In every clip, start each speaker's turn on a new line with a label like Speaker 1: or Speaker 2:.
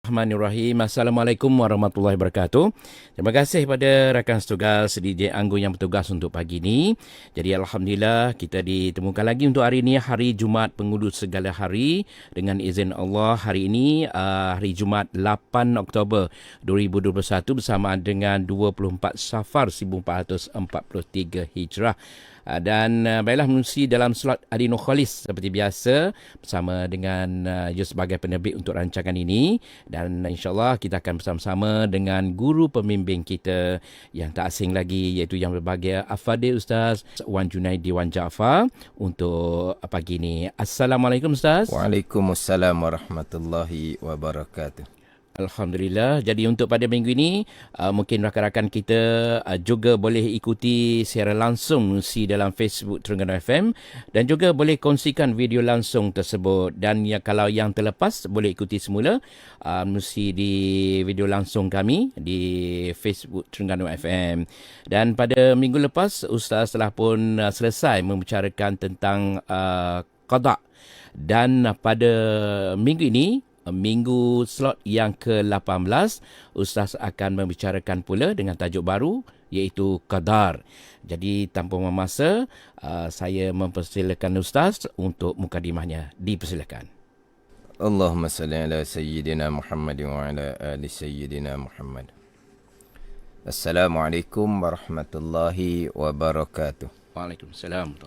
Speaker 1: Bismillahirrahmanirrahim. Assalamualaikum warahmatullahi wabarakatuh. Terima kasih kepada rakan setugas DJ Anggun yang bertugas untuk pagi ini. Jadi Alhamdulillah kita ditemukan lagi untuk hari ini, hari Jumaat penghulu segala hari. Dengan izin Allah, hari ini hari Jumaat 8 Oktober 2021 bersama dengan 24 Safar 1443 Hijrah. Dan baiklah menerusi dalam slot Adino Khalis seperti biasa bersama dengan sebagai penerbit untuk rancangan ini, dan insyaAllah kita akan bersama-sama dengan guru pembimbing kita yang tak asing lagi, iaitu yang berbahagia Al-Fadhil Ustaz Wan Junaidi Wan Jaafar untuk pagi ini. Assalamualaikum Ustaz.
Speaker 2: Waalaikumsalam warahmatullahi wabarakatuh.
Speaker 1: Alhamdulillah. Jadi untuk pada minggu ini, mungkin rakan-rakan kita juga boleh ikuti secara langsung si dalam Facebook Terengganu FM, dan juga boleh kongsikan video langsung tersebut. Dan kalau yang terlepas boleh ikuti semula si di video langsung kami di Facebook Terengganu FM. Dan pada minggu lepas Ustaz telah pun selesai membicarakan tentang qada, dan pada minggu ini, minggu slot yang ke-18, Ustaz akan membicarakan pula dengan tajuk baru, iaitu qadar. Jadi tanpa memasa, saya mempersilakan Ustaz untuk mukadimahnya. Dipersilakan.
Speaker 2: Allahumma salli ala Sayyidina Muhammad wa ala ali Sayyidina Muhammad. Assalamualaikum warahmatullahi wabarakatuh.
Speaker 1: Waalaikumsalam.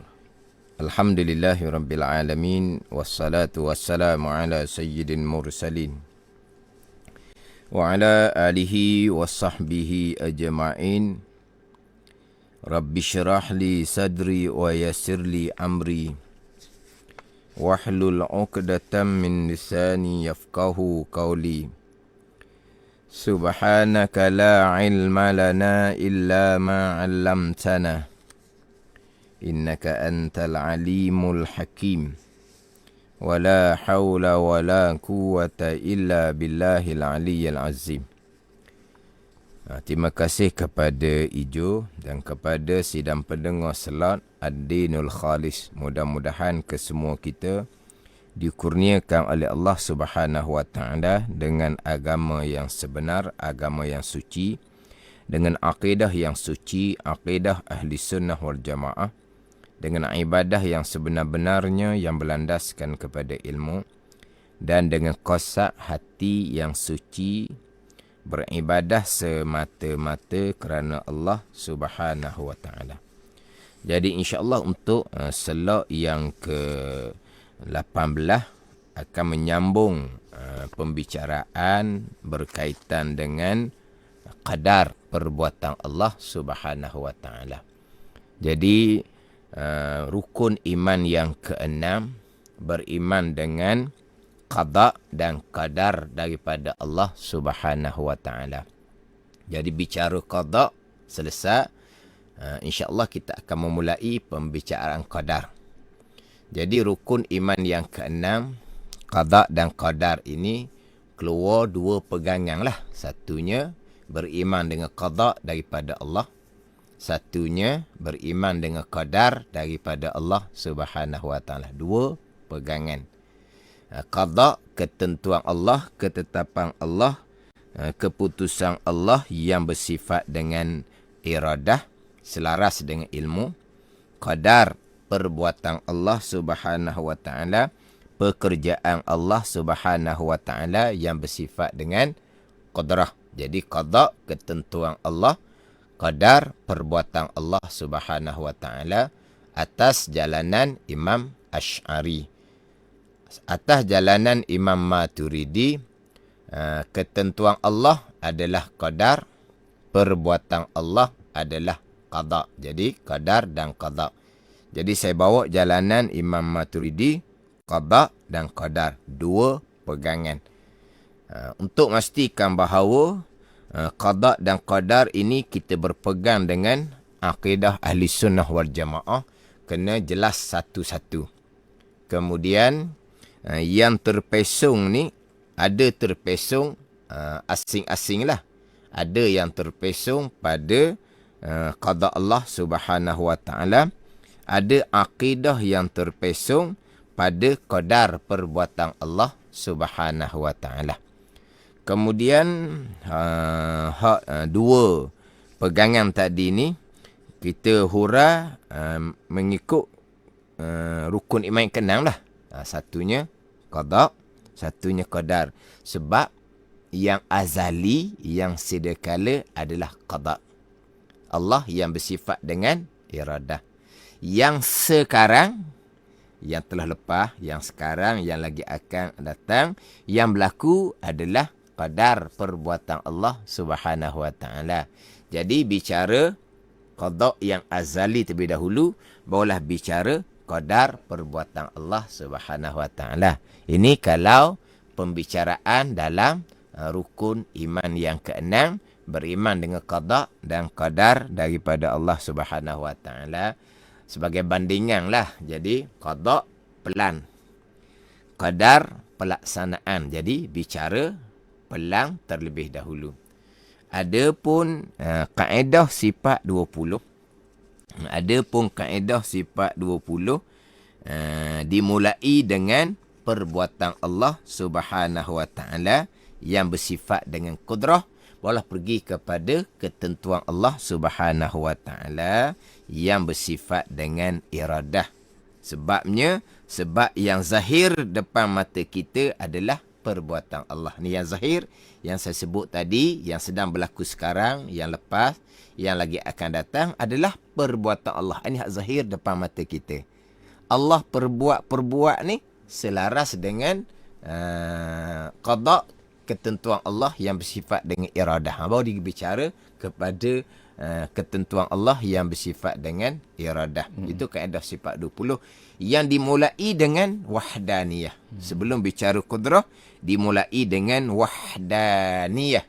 Speaker 2: Alhamdulillahi Rabbil Alamin. Wassalatu wassalamu ala Sayyidin Mursalin wa ala alihi wa sahbihi ajma'in. Rabbi syrah li sadri wa yassir li amri wahlul 'uqdatam min lisani yafqahu qawli. Subhanaka la ilma lana illa ma 'allamtana innaka antal alimul hakim. Wala hawla wala quwwata illa billahil aliyyil azim. Terima kasih kepada Ijo dan kepada sidang pendengar slot Ad-Dinul Khalis. Mudah-mudahan kesemua kita dikurniakan oleh Allah Subhanahu wa taala dengan agama yang sebenar, agama yang suci, dengan akidah yang suci, akidah Ahli Sunnah wal Jamaah, dengan ibadah yang sebenar-benarnya yang berlandaskan kepada ilmu, dan dengan qasad hati yang suci, beribadah semata-mata kerana Allah Subhanahu wa taala. Jadi insya-Allah untuk slot yang ke-18 akan menyambung pembicaraan berkaitan dengan qadar perbuatan Allah Subhanahu wa taala. Jadi rukun iman yang ke-6, beriman dengan qada dan qadar daripada Allah Subhanahu wa taala. Jadi bicara qada selesai, insya-Allah kita akan memulai pembicaraan qadar. Jadi rukun iman yang ke-6, qada dan qadar ini keluar dua pegangan lah. Satunya beriman dengan qada daripada Allah, satunya beriman dengan qadar daripada Allah Subhanahu wa taala. Dua pegangan. Qada, ketentuan Allah, ketetapan Allah, keputusan Allah yang bersifat dengan iradah, selaras dengan ilmu. Qadar, perbuatan Allah Subhanahu wa taala, pekerjaan Allah Subhanahu wa taala yang bersifat dengan qadrah. Jadi qada, ketentuan Allah, qadar, perbuatan Allah Subhanahu wa taala atas jalanan Imam Asy'ari. Atas jalanan Imam Maturidi, ketentuan Allah adalah qadar, perbuatan Allah adalah qada. Jadi qadar dan qada. Jadi saya bawa jalanan Imam Maturidi, qada dan qadar, dua pegangan. Untuk memastikan bahawa qada dan qadar ini kita berpegang dengan akidah Ahli Sunnah wal Jamaah, kena jelas satu-satu. Kemudian yang terpesong ni, ada terpesong asing-asing lah. Ada yang terpesong pada qada Allah Subhanahu wa taala, ada akidah yang terpesong pada qadar perbuatan Allah Subhanahu wa taala. Kemudian dua pegangan tadi ni kita hura mengikut rukun iman yang keenam lah. Satunya qada, satunya qadar. Sebab yang azali, yang sedekala adalah qada. Allah yang bersifat dengan iradah. Yang sekarang, yang telah lepas, yang sekarang, yang lagi akan datang, yang berlaku adalah qadar perbuatan Allah Subhanahu Wa Taala. Jadi bicara qada yang azali terlebih dahulu, barulah bicara qadar perbuatan Allah Subhanahu Wa Taala. Ini kalau pembicaraan dalam rukun iman yang keenam, beriman dengan qada dan qadar daripada Allah Subhanahu Wa Taala. Sebagai bandingan lah. Jadi qada pelan, qadar pelaksanaan. Jadi bicara pelan terlebih dahulu. Adapun kaedah sifat 20. Adapun kaedah sifat 20 dimulai dengan perbuatan Allah Subhanahu Wa Taala yang bersifat dengan kudrah, barulah pergi kepada ketentuan Allah Subhanahu Wa Taala yang bersifat dengan iradah. Sebab yang zahir depan mata kita adalah perbuatan Allah. Ni yang zahir, yang saya sebut tadi, yang sedang berlaku sekarang, yang lepas, yang lagi akan datang adalah perbuatan Allah. Ini hak zahir depan mata kita. Allah perbuat ni selaras dengan qada, ketentuan Allah yang bersifat dengan iradah. Baru dia bicara kepada ketentuan Allah yang bersifat dengan iradah. Itu kaedah sifat 20 yang dimulai dengan wahdaniyah. Sebelum bicara kudrah, dimulai dengan wahdaniyah,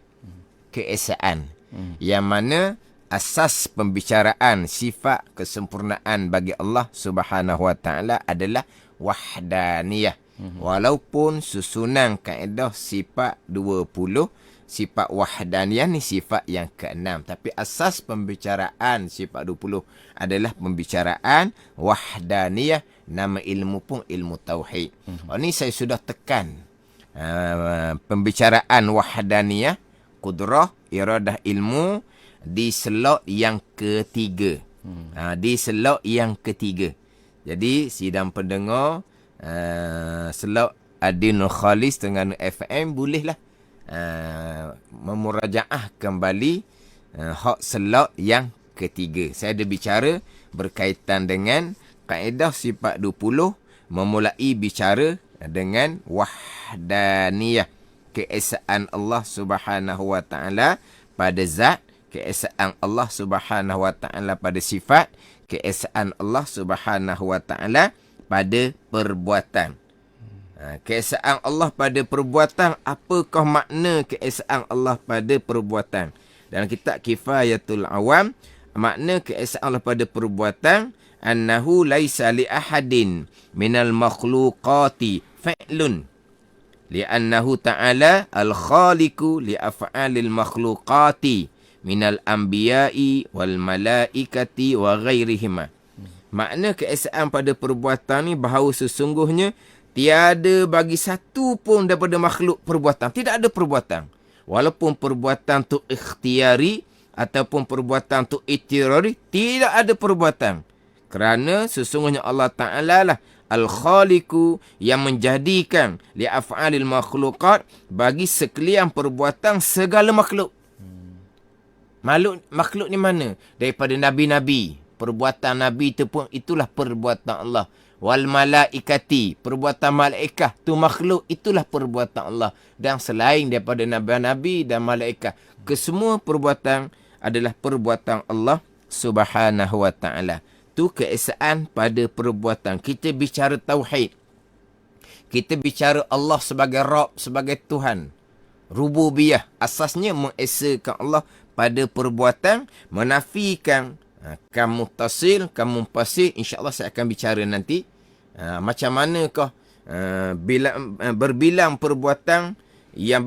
Speaker 2: keesaan. Yang mana asas pembicaraan sifat kesempurnaan bagi Allah Subhanahu Wa Taala adalah wahdaniyah. Walaupun susunan kaedah sifat 20, sifat wahdaniyah ni sifat yang keenam, tapi asas pembicaraan sifat 20 adalah pembicaraan wahdaniyah. Nama ilmu pun ilmu tauhid. Ini saya sudah tekan pembicaraan wahdaniyah, kudrah, iradah, ilmu di slot yang ketiga. Di slot yang ketiga. Jadi sidang pendengar slot Adinul Khalis dengan FM bolehlah memurajaah kembali hak slot yang ketiga. Saya ada bicara berkaitan dengan kaedah sifat 20, memulai bicara dengan wahdaniyah, keesaan Allah Subhanahu Wa Taala pada zat, keesaan Allah Subhanahu Wa Taala pada sifat, keesaan Allah Subhanahu Wa Taala pada perbuatan. Keesaan Allah pada perbuatan, apakah makna keesaan Allah pada perbuatan? Dalam kitab Kifayatul Awam, makna keesaan Allah pada perbuatan, annahu laisa li ahadin minal makhluqati fa'lun li'annahu ta'ala al-khaliqu li af'alil makhluqati minal anbiya'i wal malaikati wa ghairihima. Makna keesaan pada perbuatan ni bahawa sesungguhnya tiada bagi satu pun daripada makhluk perbuatan. Tidak ada perbuatan. Walaupun perbuatan tu ikhtiari ataupun perbuatan tu itirari, tidak ada perbuatan. Kerana sesungguhnya Allah Ta'ala lah Al-Khaliqu yang menjadikan li'af'alil makhluqat bagi sekalian perbuatan segala makhluk. Makhluk ni mana? Daripada Nabi-Nabi. Perbuatan Nabi itu pun itulah perbuatan Allah. Wal malaikati, perbuatan malaikat tu makhluk, itulah perbuatan Allah. Dan selain daripada Nabi-Nabi dan malaikat, kesemua perbuatan adalah perbuatan Allah Subhanahu Wa Ta'ala. Tu keesaan pada perbuatan. Kita bicara tauhid. Kita bicara Allah sebagai Rabb, sebagai Tuhan. Rububiyah. Asasnya mengesakan Allah pada perbuatan, menafikan kamu tasil, kamu pasil. InsyaAllah saya akan bicara nanti. Macam manakah berbilang perbuatan yang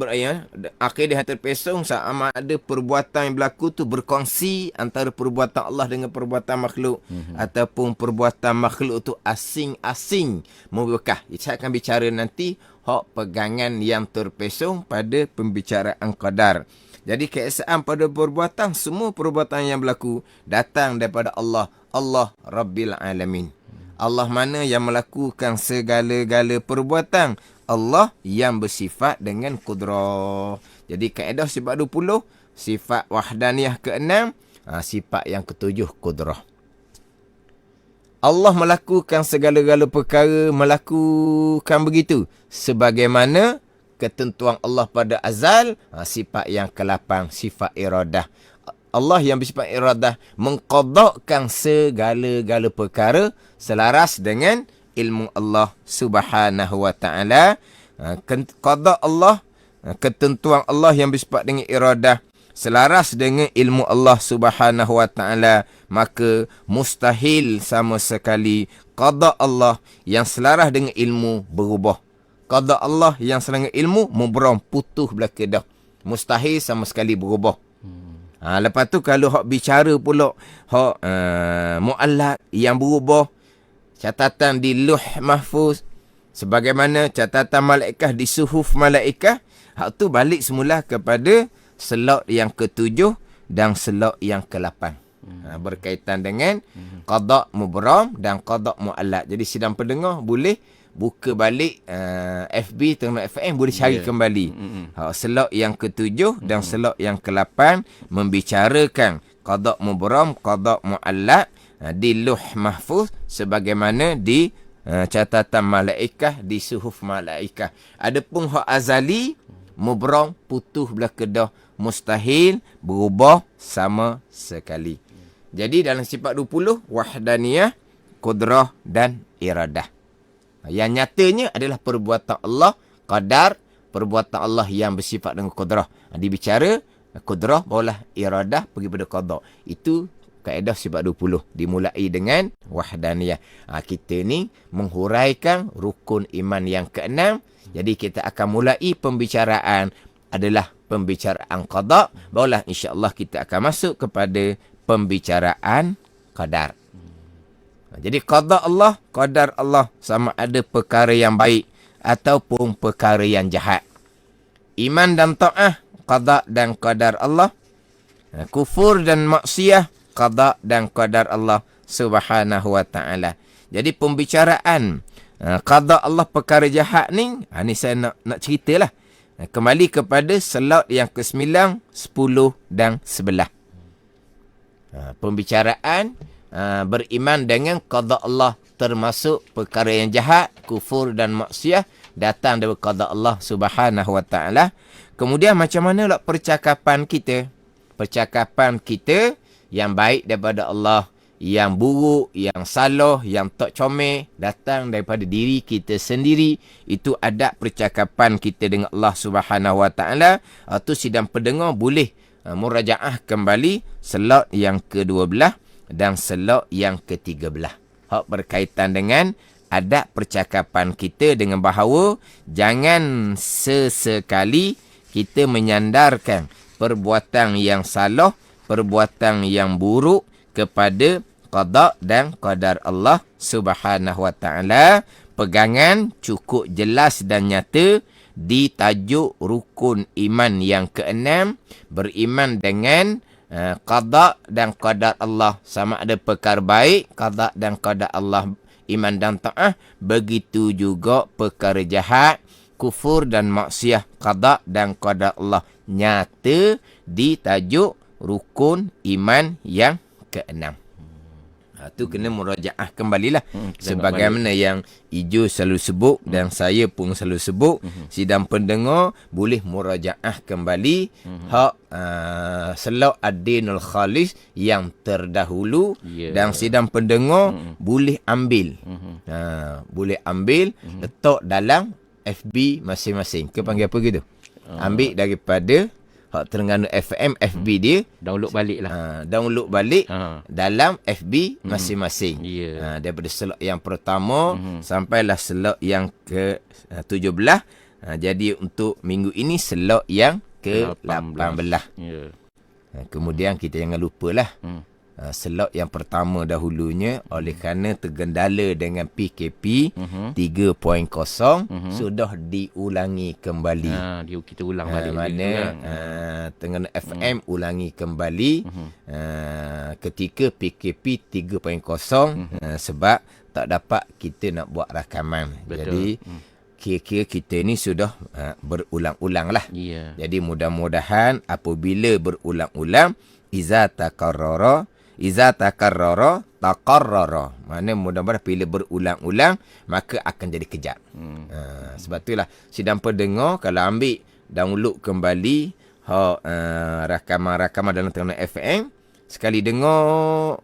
Speaker 2: akidah terpesong sama ada perbuatan yang berlaku tu berkongsi antara perbuatan Allah dengan perbuatan makhluk, ataupun perbuatan makhluk tu asing-asing membekah. Saya akan bicara nanti hak pegangan yang terpesong pada pembicaraan qadar. Jadi keesaan pada perbuatan, semua perbuatan yang berlaku datang daripada Allah. Allah Rabbil Alamin. Allah mana yang melakukan segala-gala perbuatan. Allah yang bersifat dengan kudrah. Jadi kaedah sifat 20, sifat wahdaniyah ke-6, sifat yang ke-7 kudrah. Allah melakukan segala-gala perkara, melakukan begitu sebagaimana ketentuan Allah pada azal. Sifat yang ke-8, sifat iradah. Allah yang bersifat iradah mengqadakkan segala-gala perkara selaras dengan ilmu Allah Subhanahu wa taala. Qada Allah, ketentuan Allah yang bersifat dengan iradah selaras dengan ilmu Allah Subhanahu wa taala, maka mustahil sama sekali qada Allah yang selaras dengan ilmu berubah. Qada Allah yang selaras dengan ilmu memberam, putus belaka dah. Mustahil sama sekali berubah. Lepas tu kalau hak bicara pula hak muallaq yang berubah, catatan di Lauh Mahfuz sebagaimana catatan malaikat di suhuf malaikat, hak tu balik semula kepada selak yang ke-7 dan selak yang ke-8. Berkaitan dengan qada mubram dan qada muallaq. Jadi sidang pendengar boleh buka balik FB Terengganu FM, boleh cari kembali. Selak yang ke-7 dan selak yang ke-8 membicarakan qada mubram, qada muallaq di Lauh Mahfuz sebagaimana di catatan malaikat di suhuf malaikat. Adapun hak azali mubram, putus belaka dah, mustahil berubah sama sekali. Jadi dalam sifat 20, wahdaniyah, kudrah dan iradah. Yang nyatanya adalah perbuatan Allah, qadar, perbuatan Allah yang bersifat dengan kudrah. Dibicara kudrah, barulah iradah pergi pada qada. Itu kaedah sifat 20. Dimulai dengan wahdaniyah. Kita ni menghuraikan rukun iman yang ke-6. Jadi kita akan mulai pembicaraan adalah pembicaraan qada. Barulah insya-Allah kita akan masuk kepada pembicaraan qadar. Jadi qada Allah, qadar Allah sama ada perkara yang baik ataupun perkara yang jahat. Iman dan ta'ah, qada dan qadar Allah. Kufur dan maksiyah, qada dan qadar Allah Subhanahu wa taala. Jadi pembicaraan qada Allah perkara jahat ni, ni saya nak ceritalah. Kembali kepada selak yang ke-9, 10 dan 11. Pembicaraan beriman dengan qada Allah termasuk perkara yang jahat, kufur dan maksiyah datang dari qada Allah Subhanahu wa taala. Kemudian macam mana percakapan kita? Percakapan kita yang baik daripada Allah, yang buruk, yang salah, yang tak comel datang daripada diri kita sendiri. Itu adab percakapan kita dengan Allah Subhanahu wa taala. Itu sidang pendengar boleh murajaah kembali selak yang ke-12 dan selak yang ke-13. Hak berkaitan dengan adab percakapan kita dengan bahawa jangan sesekali kita menyandarkan perbuatan yang salah, perbuatan yang buruk kepada qada dan qadar Allah Subhanahu wa taala. Pegangan cukup jelas dan nyata di tajuk rukun iman yang ke-6, beriman dengan qada dan qadar Allah, sama ada perkara baik, qada dan qadar Allah, iman dan ta'ah. Begitu juga perkara jahat, kufur dan maksiyah, qada dan qadar Allah, nyata di tajuk rukun iman yang ke-6. Tu kena murajaah kembalilah. Sebagaimana yang Ijo selalu sebut dan saya pun selalu sebut, sidang pendengar boleh murajaah kembali hak selak ad-dinul khalis yang terdahulu, dan sidang pendengar boleh ambil boleh ambil letak dalam FB masing-masing. Ke panggil apa gitu? Ambil daripada hak Terengganu FM, FB dia.
Speaker 1: Download balik lah.
Speaker 2: Download balik dalam FB masing-masing. Daripada selok yang pertama sampailah selok yang ke-17. Jadi untuk minggu ini selok yang ke-18. Kemudian kita jangan lupalah slot yang pertama dahulunya oleh kerana tergendala dengan PKP 3.0 sudah diulangi kembali.
Speaker 1: Kita ulang balik.
Speaker 2: Mana Terengganu FM ulangi kembali ketika PKP 3.0 sebab tak dapat kita nak buat rakaman.
Speaker 1: Betul.
Speaker 2: Jadi kira-kira kita ni sudah berulang-ulang lah.
Speaker 1: Yeah.
Speaker 2: Jadi mudah-mudahan apabila berulang-ulang, iza takarrara taqarrara. Mana mudah-mudahan bila berulang-ulang maka akan jadi kejap. Sebab itulah sidang pendengar kalau ambil download kembali rakaman-rakaman dalam Terengganu FM, sekali dengar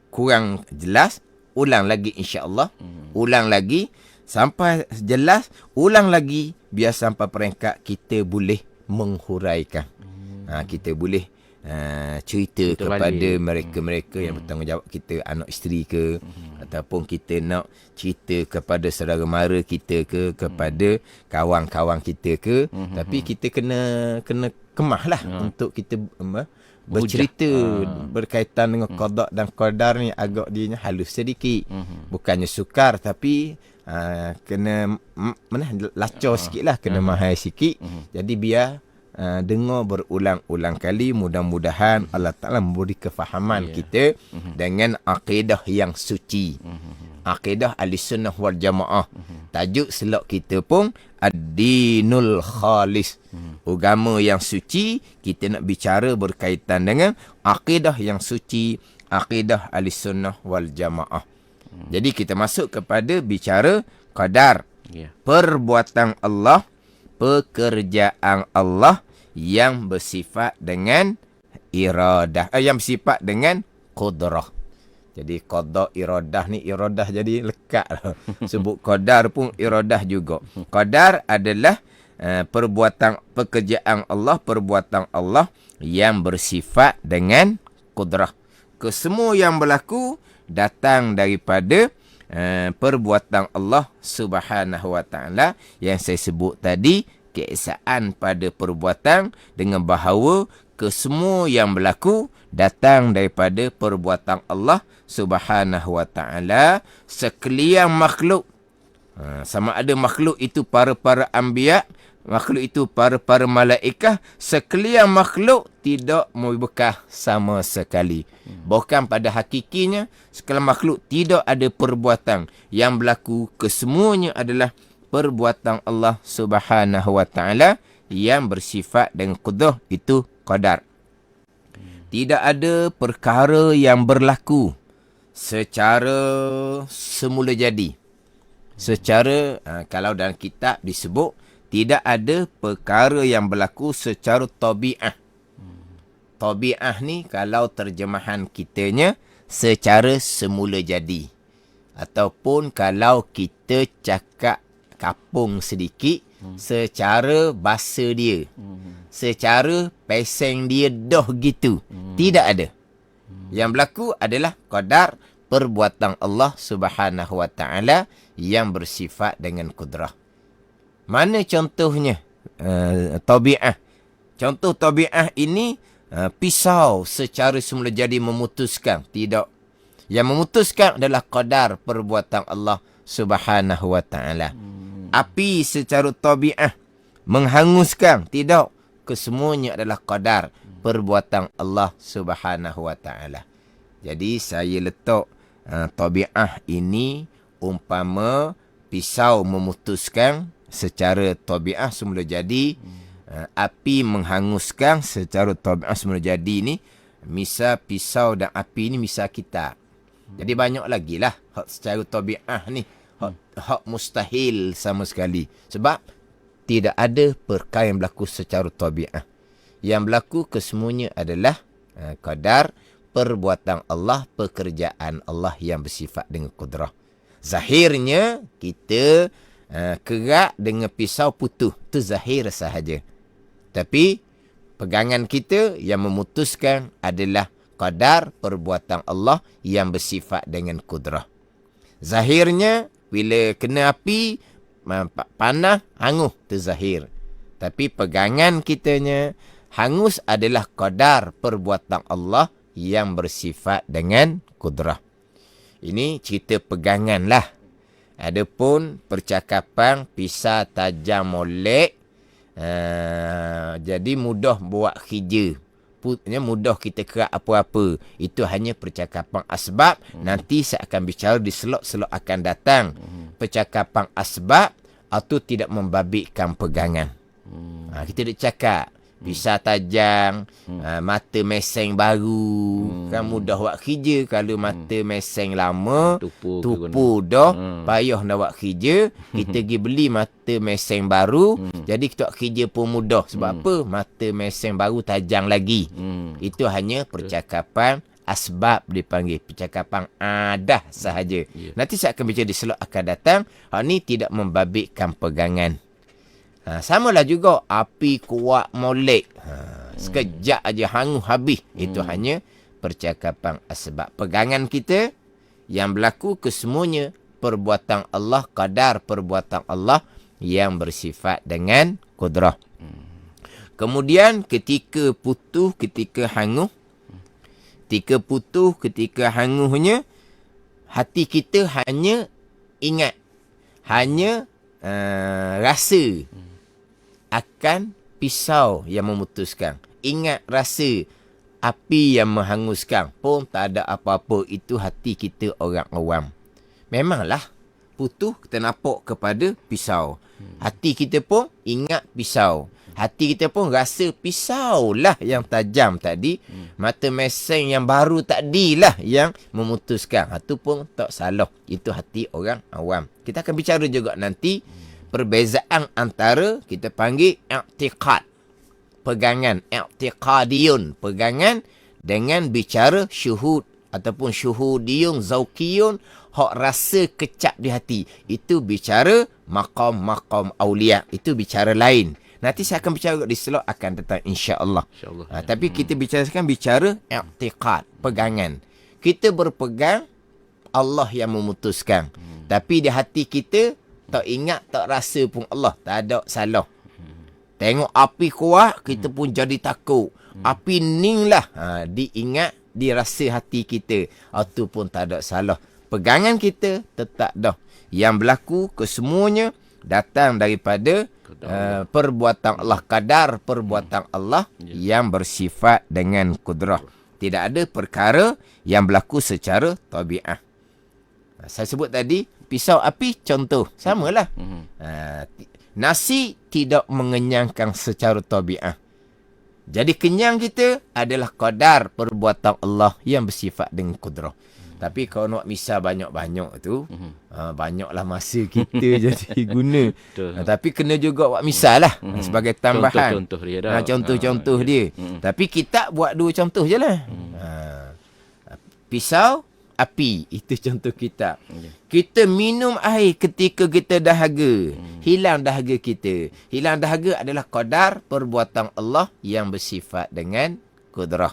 Speaker 2: kurang jelas, ulang lagi insya-Allah. Ulang lagi sampai jelas, ulang lagi biar sampai peringkat kita boleh menghuraikan. Kita boleh cerita kepada mereka-mereka yang bertanggungjawab kita, anak isteri ke, ataupun kita nak cerita kepada saudara mara kita ke, kepada kawan-kawan kita ke. Tapi kita kena kemahlah untuk kita bercerita berkaitan dengan qada dan qadar ni, agak dia halus sedikit. Bukannya sukar, tapi kena lacor sikit lah, kena mahal sikit. Jadi biar dengar berulang-ulang kali, mudah-mudahan Allah Ta'ala memberi kefahaman kita dengan akidah yang suci, akidah Ahlussunnah wal Jamaah. Tajuk slot kita pun Ad-Dinul Khalis, agama yang suci. Kita nak bicara berkaitan dengan akidah yang suci, akidah Ahlussunnah wal Jamaah. Jadi kita masuk kepada bicara qadar, perbuatan Allah, pekerjaan Allah yang bersifat dengan iradah, yang bersifat dengan qudrah. Jadi qada iradah ni, iradah jadi lekat lah. Sebut qadar pun iradah juga. Qadar adalah pekerjaan Allah, perbuatan Allah yang bersifat dengan qudrah. Kesemua yang berlaku datang daripada perbuatan Allah Subhanahu wa Ta'ala yang saya sebut tadi, keesaan pada perbuatan, dengan bahawa kesemua yang berlaku datang daripada perbuatan Allah Subhanahu wa Ta'ala. Sekalian makhluk, sama ada makhluk itu para anbiya, makhluk itu para malaikat, sekalian makhluk tidak membekah sama sekali. Bahkan pada hakikinya sekalian makhluk tidak ada perbuatan yang berlaku, kesemuanya adalah perbuatan Allah Subhanahu wa Ta'ala yang bersifat dengan qudrah, itu qadar. Tidak ada perkara yang berlaku secara semula jadi. Secara kalau dalam kitab disebut tidak ada perkara yang berlaku secara tabi'ah. Tabi'ah ni kalau terjemahan kitanya secara semula jadi. Ataupun kalau kita cakap kapung sedikit, secara bahasa dia, secara peseng dia dah gitu. Tidak ada. Yang berlaku adalah qadar, perbuatan Allah Subhanahu wa Ta'ala yang bersifat dengan qudrah. Mana contohnya? Tabi'ah. Contoh tabi'ah ini, pisau secara semula jadi memutuskan. Tidak. Yang memutuskan adalah qadar, perbuatan Allah Subhanahu wa Ta'ala. Api secara tabi'ah menghanguskan. Tidak. Kesemuanya adalah qadar, perbuatan Allah Subhanahu wa Ta'ala. Jadi saya letak tabi'ah ini umpama pisau memutuskan secara tabi'ah semula jadi, api menghanguskan secara tabi'ah semula jadi ni. Misal pisau dan api ni misal kita. Jadi banyak lagi lah hak secara tabi'ah ni, hak mustahil sama sekali. Sebab tidak ada perkara yang berlaku secara tabi'ah. Yang berlaku kesemuanya adalah qadar, perbuatan Allah, pekerjaan Allah yang bersifat dengan qudrah. Zahirnya kita kerak dengan pisau putus, itu zahir sahaja. Tapi pegangan kita yang memutuskan adalah qadar, perbuatan Allah yang bersifat dengan qudrah. Zahirnya bila kena api, panah, hangus, itu zahir. Tapi pegangan kitanya, hangus adalah qadar, perbuatan Allah yang bersifat dengan kudrah. Ini cerita pegangan lah. Adapun percakapan pisah, tajam, molek, jadi mudah buat kerja. Mudah kita kerak apa-apa. Itu hanya percakapan asbab. Nanti saya akan bicara di slot-slot akan datang. Percakapan asbab atau tidak membabitkan pegangan. Kita dah cakap pisah tajam, mata meseng baru, kan mudah buat kerja. Kalau mata meseng lama, tupu dah, payah nak buat kerja. Kita pergi beli mata meseng baru, jadi kita buat kerja pun mudah. Sebab apa? Mata meseng baru tajam lagi. Itu hanya percakapan asbab dipanggil. Percakapan adah sahaja. Nanti saya akan bicara di slot akan datang. Hal ni tidak membabitkan pegangan. Samalah juga api kuat molek. Sekejap aja hangus habis. Itu hanya percakapan asbab. Pegangan kita yang berlaku kesemuanya perbuatan Allah, kadar perbuatan Allah yang bersifat dengan kudrah. Kemudian ketika putus, ketika hangus, ketika putus, ketika hangusnya, hati kita hanya ingat, hanya rasa akan pisau yang memutuskan. Ingat rasa api yang menghanguskan. Pun tak ada apa-apa. Itu hati kita orang awam. Memanglah putus kita nampak kepada pisau. Hati kita pun ingat pisau. Hati kita pun rasa pisau lah yang tajam tadi. Mata meseng yang baru tadilah yang memutuskan. Itu pun tak salah. Itu hati orang awam. Kita akan bicara juga nanti perbezaan antara kita panggil i'tiqad, pegangan, i'tiqadiyun, pegangan, dengan bicara syuhud ataupun syuhudiyun, zaukiyun, hak rasa kecap di hati. Itu bicara maqam awliya. Itu bicara lain. Nanti saya akan bicara di slot akan datang insya-Allah. Tapi kita bicarakan bicara i'tiqad, pegangan. Kita berpegang Allah yang memutuskan. Tapi di hati kita tak ingat, tak rasa pun Allah. Tak ada salah. Tengok api kuat, kita pun jadi takut. Api ning lah. Diingat, dirasa hati kita. Itu pun tak ada salah. Pegangan kita tetap dah. Yang berlaku kesemuanya datang daripada perbuatan Allah. Kadar perbuatan Allah yang bersifat dengan kudrah. Tidak ada perkara yang berlaku secara tabiat. Saya sebut tadi, pisau api contoh. Samalah. Nasi tidak mengenyangkan secara tabiat. Jadi kenyang kita adalah kadar perbuatan Allah yang bersifat dengan kudrah. Tapi kalau nak misal banyak-banyak tu, banyaklah masa kita jadi guna. Tapi kena juga buat misal lah. Sebagai tambahan.
Speaker 1: Contoh-contoh dia dah.
Speaker 2: Contoh-contoh dia. Tapi kita buat 2 contoh je lah. Pisau, api. Itu contoh kita. Kita minum air ketika kita dahaga. Hilang dahaga kita. Hilang dahaga adalah kadar perbuatan Allah yang bersifat dengan kudrah.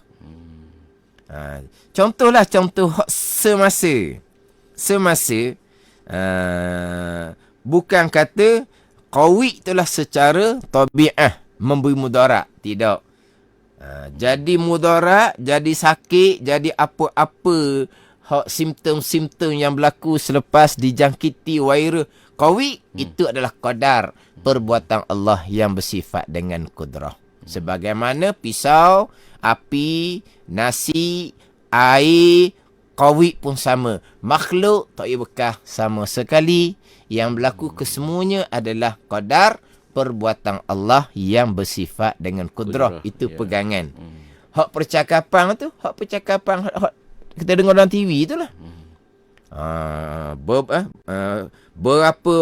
Speaker 2: Contohlah contoh semasa. Bukan kata qawi itulah secara tabi'ah memberi mudarat. Tidak. Jadi mudarat, jadi sakit, jadi apa-apa simptom-simptom yang berlaku selepas dijangkiti virus qawi, itu adalah kadar perbuatan Allah yang bersifat dengan kudrah. Sebagaimana pisau, api, nasi, air, qawi pun sama. Makhluk tak ia bekas sama sekali. Yang berlaku kesemuanya adalah kadar perbuatan Allah yang bersifat dengan kudrah. Itu pegangan. Hak percakapan tu, hak kita dengar dalam TV itulah. Berapa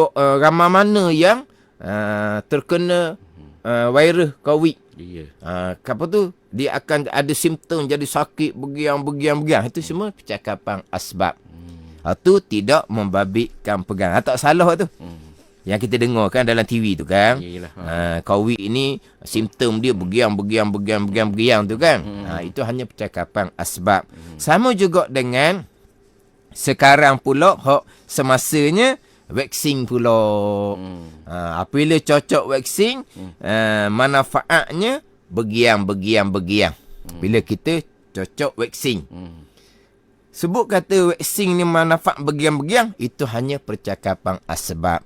Speaker 2: ramai mana yang terkena virus COVID. Apa tu? Dia akan ada simptom jadi sakit, begiang. Itu semua percakapan asbab. Itu tidak membabitkan pegang. Tak salah tu. Yang kita dengar kan dalam TV tu kan. COVID ini simptom dia begiang tu kan. Itu hanya percakapan asbab. Sama juga dengan sekarang pula hak semasanya vaksin pula. Apabila cocok vaksin, manfaatnya begiang. Bila kita cocok waxing. Sebut kata waxing ni manfaat begiang-begiang, itu hanya percakapan asbab.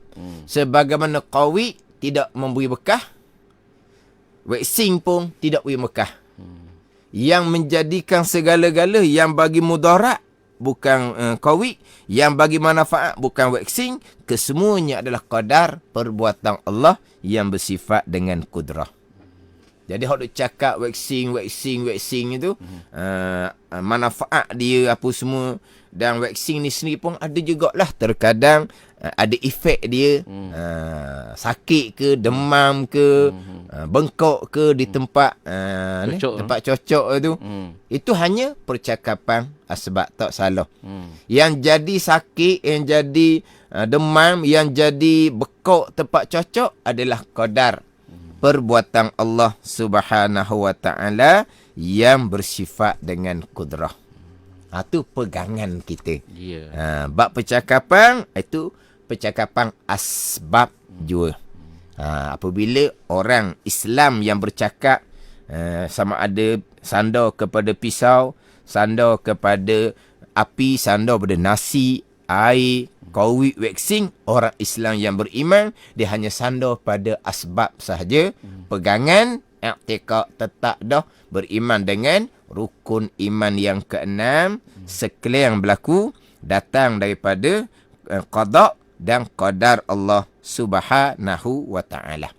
Speaker 2: Sebagaimana qawi tidak memberi bekah, waxing pun tidak beri bekah. Yang menjadikan segala-gala yang bagi mudarat bukan qawi, yang bagi manfaat bukan waxing, kesemuanya adalah qadar perbuatan Allah yang bersifat dengan kudrah. Jadi hok duk cakap waxing itu manfaat dia apa semua, dan waxing ni sendiri pun ada jugalah terkadang ada efek dia, sakit ke, demam ke, bengkok ke di tempat tempat cocok tu. Itu hanya percakapan asbab, tak salah. Yang jadi sakit, yang jadi demam, yang jadi bekok tempat cocok adalah qadar perbuatan Allah Subhanahu wa taala yang bersifat dengan kudrah. Itu pegangan kita. Bab percakapan itu percakapan asbab juga. Apabila orang Islam yang bercakap, sama ada sandar kepada pisau, sandar kepada api, sandar kepada nasi, air, qawi, waxing, orang Islam yang beriman, dia hanya sandar pada asbab sahaja. Pegangan, i'tiqad, tetap dah beriman dengan rukun iman yang ke-6, sekalian berlaku datang daripada qada dan qadar Allah Subhanahu wa taala.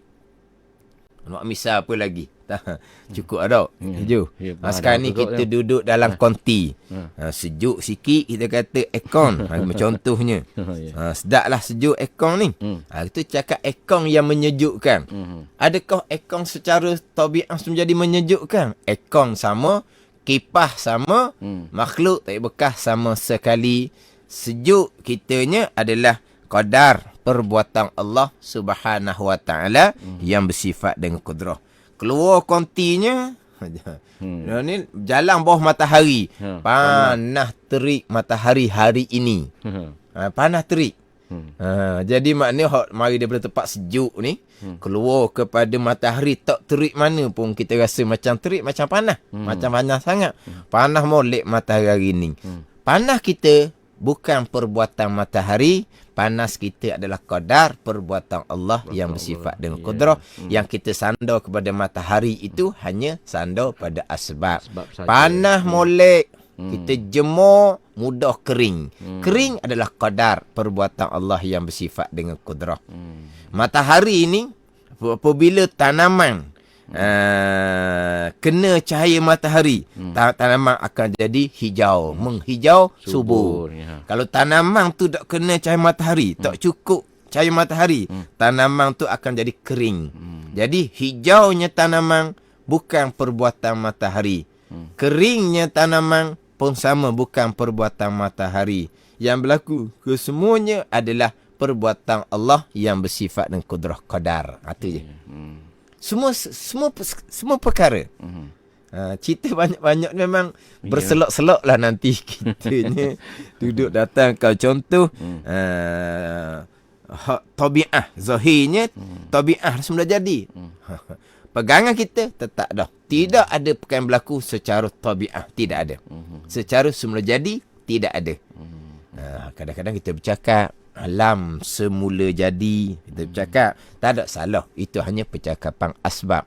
Speaker 2: Nak misal apa lagi? Cukup ada. Sekarang ni kita duduk dalam konti. Sejuk sikit kita kata aircon. Contohnya. Sedaplah sejuk aircon ni. Kita cakap aircon yang menyejukkan. Adakah aircon secara tabiat menjadi menyejukkan? Aircon sama, kipas sama, makhluk tak bekas sama sekali. Sejuk kitanya adalah qadar perbuatan Allah Subhanahu wa taala yang bersifat dengan kudrah. Keluar kontinya, ni jalan bawah matahari, panas terik matahari hari ini. Panas terik. Jadi maknanya mari daripada tempat sejuk ni, keluar kepada matahari, tak terik mana pun kita rasa macam terik, macam panas. Macam panas sangat. Panas molek matahari hari ni. Panas kita bukan perbuatan matahari, panas kita adalah qadar perbuatan Allah yang bersifat dengan kudrah. Yang kita sandar kepada matahari itu hanya sandar pada asbab. Panas molek, kita jemur, mudah kering. Kering adalah qadar perbuatan Allah yang bersifat dengan kudrah. Matahari ini apabila tanaman kena cahaya matahari, tanaman akan jadi hijau, menghijau subur. Kalau tanaman tu tak kena cahaya matahari, tak cukup cahaya matahari, tanaman tu akan jadi kering. Jadi hijaunya tanaman bukan perbuatan matahari, keringnya tanaman pun sama, bukan perbuatan matahari. Yang berlaku kesemuanya adalah perbuatan Allah yang bersifat dan kudrah qadar. Itu je. Semua perkara. Cerita banyak-banyak memang berselok-selok lah nanti kitanya duduk datang. Kalau contoh tabi'ah, zahirnya tabi'ah semula jadi. Pegangan kita tetap dah. Tidak ada perkara yang berlaku secara tabi'ah, tidak ada. Secara semula jadi, tidak ada. Kadang-kadang kita bercakap alam semula jadi, kita bercakap, tak ada salah, itu hanya percakapan asbab.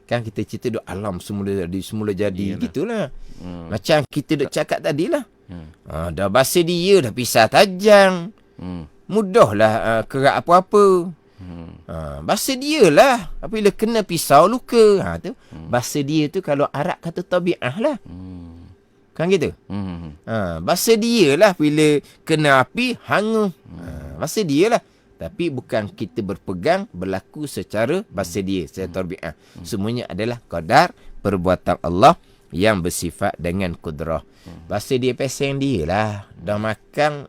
Speaker 2: Kan kita cerita duk alam semula jadi gitulah. Macam kita duk cakap tadilah. Dah bahasa dia dah pisah tajam. Mudahlah kerak apa-apa. Bahasa dia lah apabila kena pisau luka. Tu bahasa dia tu kalau Arab kata tabi'ah lah. Kan gitu. Bahasa dia lah bila kena api hangus. Bahasa dia lah. Tapi bukan kita berpegang berlaku secara bahasa dia, secara tabi'ah. Semuanya adalah qadar perbuatan Allah yang bersifat dengan kudrah. Bahasa dia peseng dia lah. Dah makan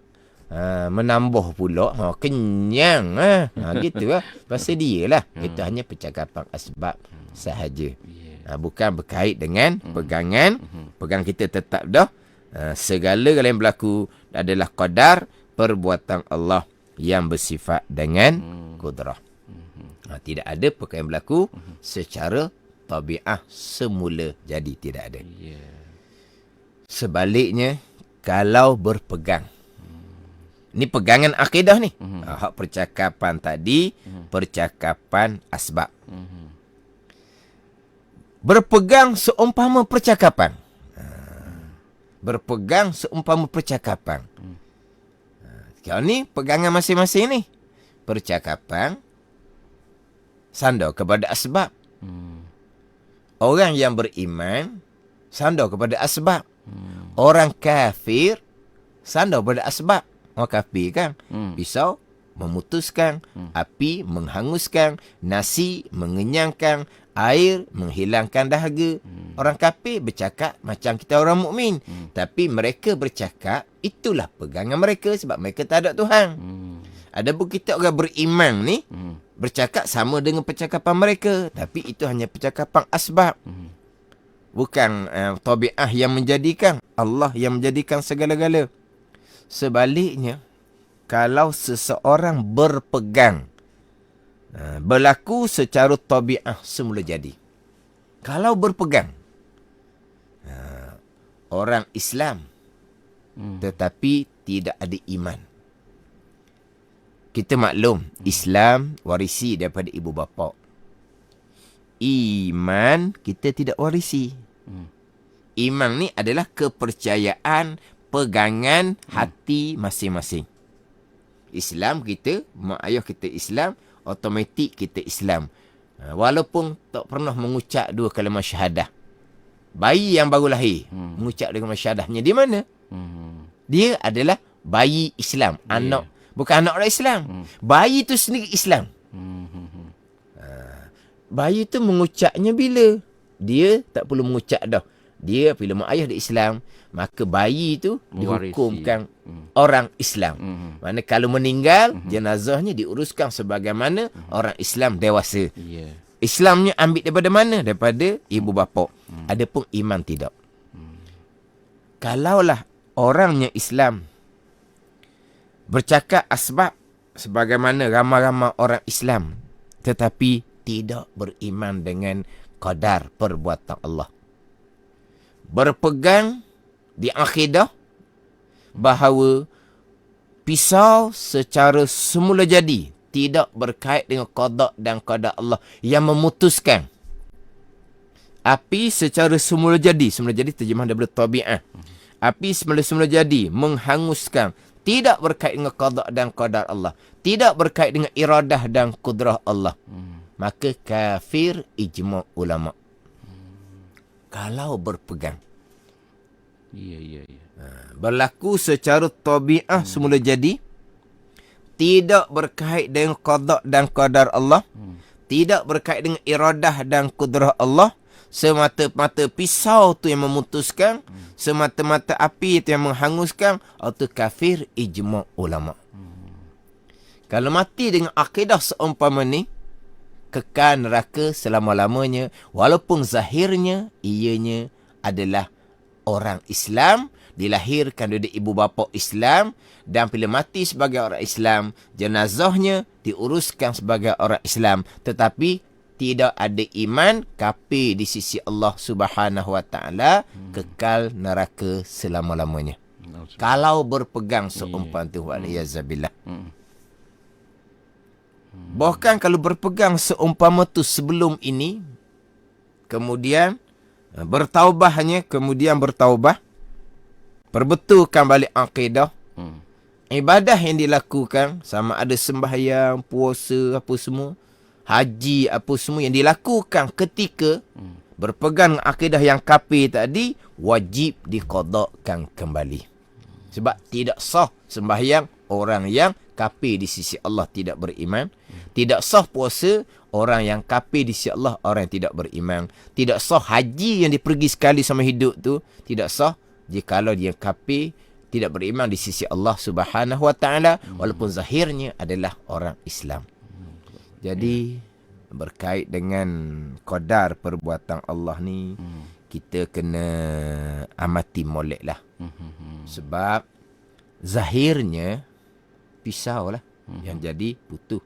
Speaker 2: menambah pula, kenyang gitu lah. Bahasa dia lah. Itu hanya percakapan asbab sahaja. Bukan berkait dengan pegangan. Pegangan kita tetap dah. Segala yang berlaku adalah qadar perbuatan Allah yang bersifat dengan kudrah. Tidak ada perkara yang berlaku secara tabi'ah semula jadi, tidak ada. Sebaliknya, kalau berpegang. Ni pegangan akidah ni. Hak percakapan tadi, percakapan asbab. Berpegang seumpama percakapan. Berpegang seumpama percakapan. Kau ni pegangan masing-masing ni. Percakapan, sandar kepada asbab. Orang yang beriman, sandar kepada asbab. Orang kafir, sandar pada asbab. Orang kafir kan, pisau memutuskan, api menghanguskan, nasi mengenyangkan, air menghilangkan dahaga. Orang kafir bercakap macam kita orang mukmin, tapi mereka bercakap itulah pegangan mereka sebab mereka tak ada Tuhan. Adapun kita orang beriman ni bercakap sama dengan percakapan mereka, tapi itu hanya percakapan asbab. Bukan tabiah yang menjadikan, Allah yang menjadikan segala-gala. Sebaliknya, kalau seseorang berpegang, berlaku secara tabiah semula jadi. Kalau berpegang, orang Islam tetapi tidak ada iman. Kita maklum, Islam warisi daripada ibu bapa. Iman kita tidak warisi. Iman ni adalah kepercayaan, pegangan hati masing-masing. Islam kita, mak ayah kita Islam, automatik kita Islam. Walaupun tak pernah mengucap dua kalimah syahadah. Bayi yang baru lahir mengucap kalimah syahadahnya di mana? Dia adalah bayi Islam, anak, bukan anak orang Islam. Bayi tu sendiri Islam. Bayi tu mengucapnya bila? Dia tak perlu mengucap dah. Dia bila mak ayah dia Islam, maka bayi tu dihukumkan orang Islam. Mana kalau meninggal, jenazahnya diuruskan sebagaimana orang Islam dewasa. Islamnya ambil daripada mana? Daripada ibu bapa. Adapun iman tidak. Kalaulah orangnya Islam bercakap asbab sebagaimana ramai-ramai orang Islam, tetapi tidak beriman dengan qadar perbuatan Allah. Berpegang di akidah bahawa pisau secara semula jadi tidak berkait dengan qada dan qadar Allah yang memutuskan. Api secara semula jadi terjemah daripada tabiat. Api semula-semula jadi menghanguskan, tidak berkait dengan qada dan qadar Allah, tidak berkait dengan iradah dan kudrah Allah. Maka kafir ijma' ulama. Kalau berpegang. Berlaku secara tabi'ah semula jadi, tidak berkait dengan qada dan qadar Allah, tidak berkait dengan iradah dan kudrah Allah, semata-mata pisau tu yang memutuskan, semata-mata api itu yang menghanguskan, atau kafir ijma' ulama. Kalau mati dengan akidah seumpama ni, kekal neraka selama-lamanya, walaupun zahirnya ianya adalah orang Islam, dilahirkan dari ibu bapa Islam, dan bila mati sebagai orang Islam, jenazahnya diuruskan sebagai orang Islam, tetapi tidak ada iman, kafir di sisi Allah Subhanahu Wa Taala, kekal neraka selama-lamanya. Kalau berpegang seumpama tu, waliyazabillah. Bahkan kalau berpegang seumpama tu sebelum ini, kemudian bertaubahnya, kemudian bertaubah, perbetulkan balik akidah, ibadah yang dilakukan, sama ada sembahyang, puasa, apa semua, haji, apa semua yang dilakukan ketika berpegang akidah yang kafir tadi, wajib diqadakan kembali. Sebab tidak sah sembahyang orang yang kafir di sisi Allah, tidak beriman. Tidak sah puasa orang yang kafir di sisi Allah, orang yang tidak beriman. Tidak sah haji yang dipergi sekali sama hidup tu, tidak sah jikalau dia kafir, tidak beriman di sisi Allah Subhanahu Wa Taala, walaupun zahirnya adalah orang Islam. Jadi berkait dengan qadar perbuatan Allah ni, kita kena amati molek lah. Sebab zahirnya pisau lah yang jadi putus.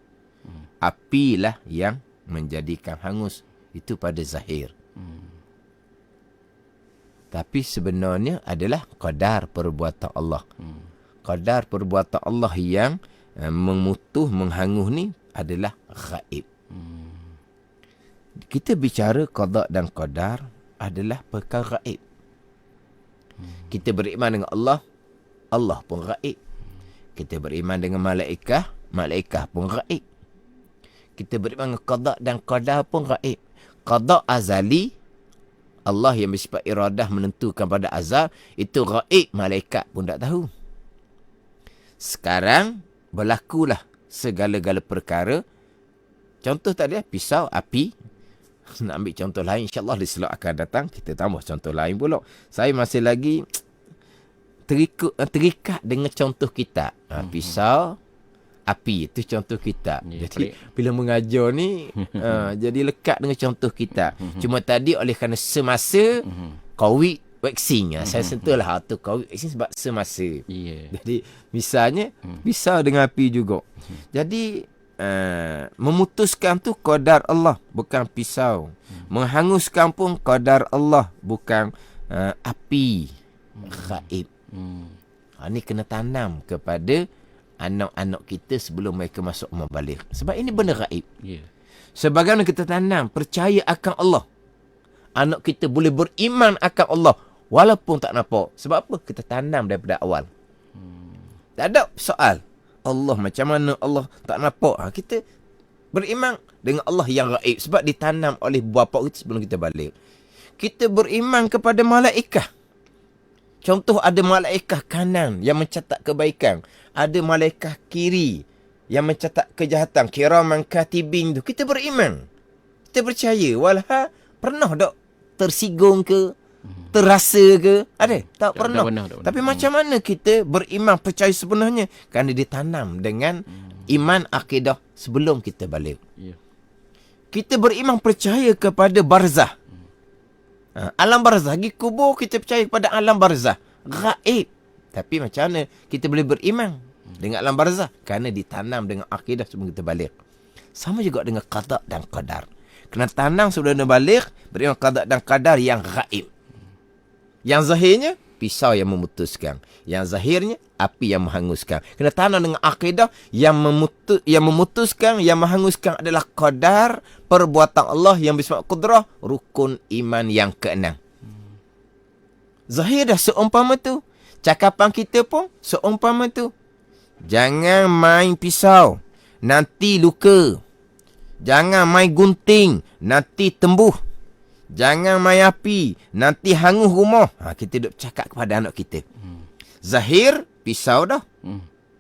Speaker 2: Apilah yang menjadikan hangus. Itu pada zahir. Tapi sebenarnya adalah qadar perbuatan Allah. Qadar perbuatan Allah yang memutuh, menghangus ni adalah ghaib. Kita bicara qada dan qadar adalah perkara ghaib. Kita beriman dengan Allah, Allah pun ghaib. Kita beriman dengan malaikat, malaikat pun ghaib. Kita beriman dengan qada dan qadar pun ghaib. Qada azali, Allah yang bersifat iradah menentukan pada azal, itu ghaib, malaikat pun tak tahu. Sekarang berlakulah segala-gala perkara. Contoh tadi pisau, api. Nak ambil contoh lain, insyaAllah di slot akan datang kita tambah contoh lain pula. Saya masih lagi terikat dengan contoh kita. Pisau, api, itu contoh kita. Jadi bila mengajar ni jadi lekat dengan contoh kita. Cuma tadi oleh kerana semasa COVID vaksin, saya sentuhlah tu COVID vaksin sebab semasa. Jadi misalnya pisau dengan api juga. Jadi memutuskan tu qadar Allah, bukan pisau. Menghanguskan pun qadar Allah, bukan api ghaib. Ini kena tanam kepada anak-anak kita sebelum mereka masuk umur baligh. Sebab ini benda ghaib. Sebagaimana kita tanam percaya akan Allah, anak kita boleh beriman akan Allah walaupun tak nampak. Sebab apa? Kita tanam daripada awal. Tak ada soal Allah macam mana, Allah tak nampak. Kita beriman dengan Allah yang gaib sebab ditanam oleh bapa kita sebelum kita balik. Kita beriman kepada malaikat. Contoh, ada malaikat kanan yang mencatat kebaikan, ada malaikat kiri yang mencatat kejahatan, kiraman katibin tu. Kita beriman, kita percaya. Walah pernah tak tersinggung ke, terasa ke? Ada? Tak pernah. Tapi macam mana kita beriman percaya sebenarnya? Kerana ditanam dengan iman akidah sebelum kita balik. Kita beriman percaya kepada barzah. Alam barzah, pergi kubur kita percaya kepada alam barzah. Gaib. Tapi macam mana kita boleh beriman dengan alam barzah? Kerana ditanam dengan akidah sebelum kita balik. Sama juga dengan qada dan qadar. Kena tanam sebelum kita balik, beriman qada dan qadar yang gaib. Yang zahirnya, pisau yang memutuskan. Yang zahirnya, api yang menghanguskan. Kena tanam dengan akidah yang memutuskan, yang menghanguskan adalah qadar, perbuatan Allah yang bersifat qudrah, rukun iman yang keenam. Zahir dah seumpama tu. Cakapan kita pun seumpama tu. Jangan main pisau, nanti luka. Jangan main gunting, nanti tembuh. Jangan main api, nanti hangus rumah. Kita duk cakap kepada anak kita. Zahir, pisau dah.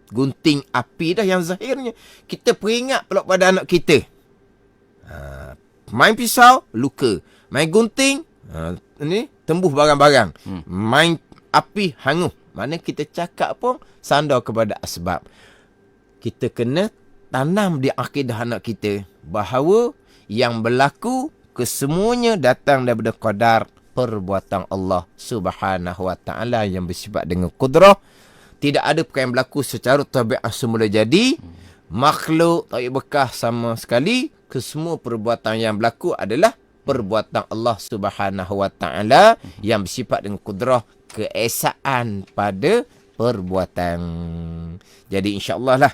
Speaker 2: Gunting api dah yang zahirnya. Kita peringat pula pada anak kita. Main pisau, luka. Main gunting, ni tembuh barang-barang. Main api, hangus. Mana kita cakap pun sandar kepada asbab. Kita kena tanam di akidah anak kita bahawa yang berlaku kesemuanya datang daripada qadar perbuatan Allah Subhanahu wa taala yang bersifat dengan qudrah. Tidak ada perkara yang berlaku secara tabiat semula jadi. Makhluk tak bekas sama sekali. Kesemua perbuatan yang berlaku adalah perbuatan Allah Subhanahu wa taala yang bersifat dengan qudrah, keesaan pada perbuatan. Jadi insya-Allah lah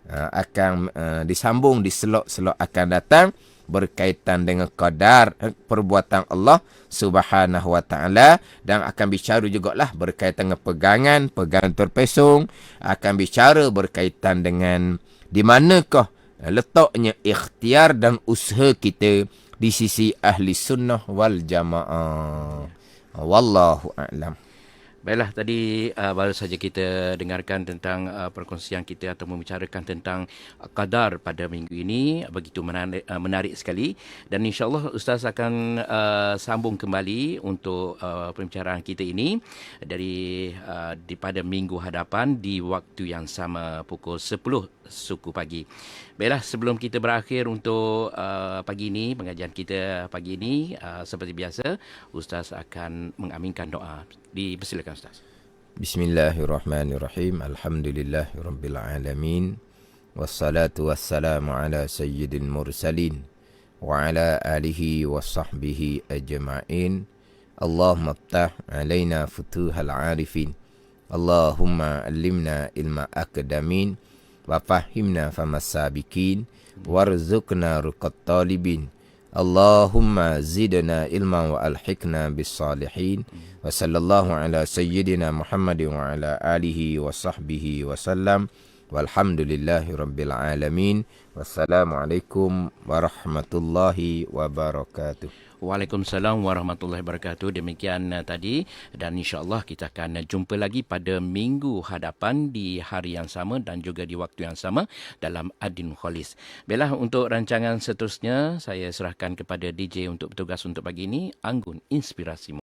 Speaker 2: akan disambung di slot-slot akan datang berkaitan dengan qadar perbuatan Allah Subhanahu wa taala, dan akan bicara jugalah berkaitan dengan pegangan terpesong, akan bicara berkaitan dengan di manakah letaknya ikhtiar dan usaha kita di sisi ahli sunnah wal jamaah. Wallahu a'lam.
Speaker 1: Baiklah, tadi baru saja kita dengarkan tentang perkongsian kita atau membicarakan tentang qadar pada minggu ini. Begitu menarik sekali. Dan insyaAllah Ustaz akan sambung kembali untuk pembicaraan kita ini pada minggu hadapan di waktu yang sama pukul 10 suku pagi. Baiklah, sebelum kita berakhir untuk pagi ini, pengajian kita pagi ini, seperti biasa, Ustaz akan mengaminkan doa. Dipersilakan Ustaz.
Speaker 2: Bismillahirrahmanirrahim. Alhamdulillahirabbil alamin. Wassalatu wassalamu ala sayyidil mursalin wa ala alihi wa sahbihi ajma'in. Allahumma aftah alaina futuhal arifin. Allahumma allimna ilma akadamin wa fahimna famas sabikin warzuqna ruqat talibin. Allahumma zidna ilma wa alhiqna bis salihin. Wa sallallahu ala sayyidina Muhammadin wa ala alihi wa sahbihi wa sallam. Walhamdulillahi rabbil alamin. Wassalamualaikum warahmatullahi wabarakatuh.
Speaker 1: Waalaikumsalam warahmatullahi wabarakatuh. Demikian tadi, dan insya-Allah kita akan jumpa lagi pada minggu hadapan di hari yang sama dan juga di waktu yang sama dalam Adin Khalis. Baiklah, untuk rancangan seterusnya saya serahkan kepada DJ untuk bertugas untuk pagi ini, Anggun Inspirasi.